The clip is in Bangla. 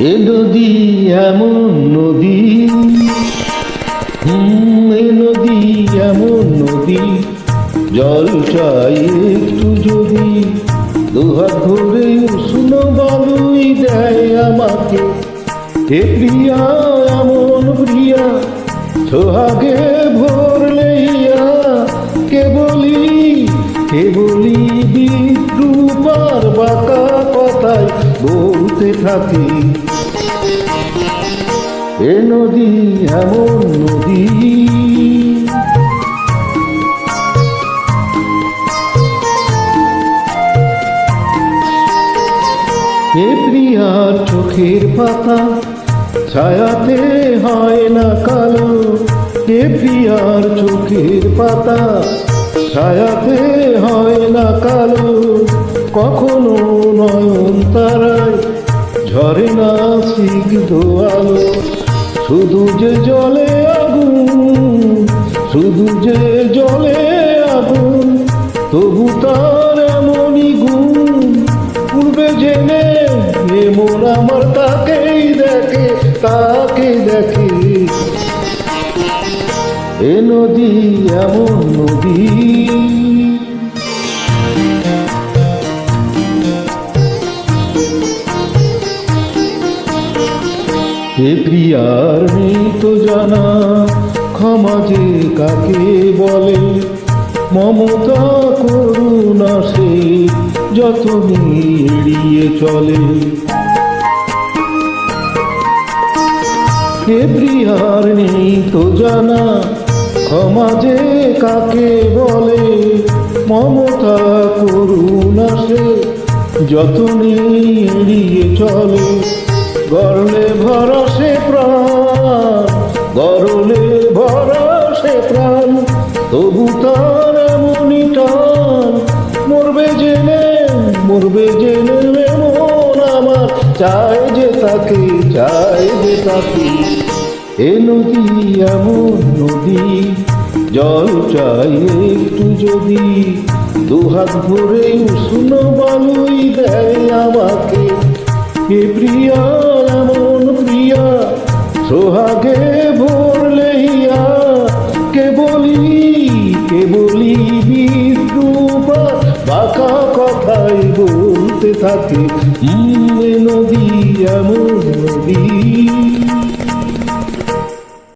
এ নদী এমন নদী, এ নদী এমন নদী, জল চাই একটু যদি, দুহাত ভরে উষ্ণ বালুই দেয় আমাকে। হে প্রিয়া এমন প্রিয়া, সোহাগে ভোর লইয়া, কেবলি বিদ্রুপার বাঁকা কথায় বলতে থাকি। এ নদী এমন নদী, এ প্রিয়ার চোখের পাতা ছায়াতে হয় না কালো, এ প্রিয়ার চোখের পাতা ছায়াতে হয় না কালো, কখনো নয়ন তারায় ঝরে না স্নিগ্ধ আলো। শুধু যে জলে আগুন, শুধু যে জলে আগুন, তবু তার এমনই গুণ। পূর্বে জেনে এমন আমার তাকেই দেখে, তাকে দেখে। এ নদী এমন নদী, এ প্রিয়ার নেই তো জানা ক্ষমা যে কাকে বলে, মমতা করুণা সে যতনি এড়িয়ে চলে। হে প্রিয়ার নেই তো জানা ক্ষমা যে কাকে বলে, মমতা করুণা সে যতনি এড়িয়ে চলে। গরলে ভরসে প্রাণ, গরলে ভরসে প্রাণ, তবু তার এমনই টান। মরবে জেনে এমন আমার, চাই যে তাকে, চাই যে তাকে। এ নদী এমন নদী, জল চাই একটু যদি, দুহাত ভরে উষ্ণ বালুই দেয় আমাকে। হে প্রিয়া এমন প্রিয়া, সোহাগে ভোর লইয়া, কেবলি বিদ্রুপা বাঁকা কথাই বলতে থাকে। এ নদী এমন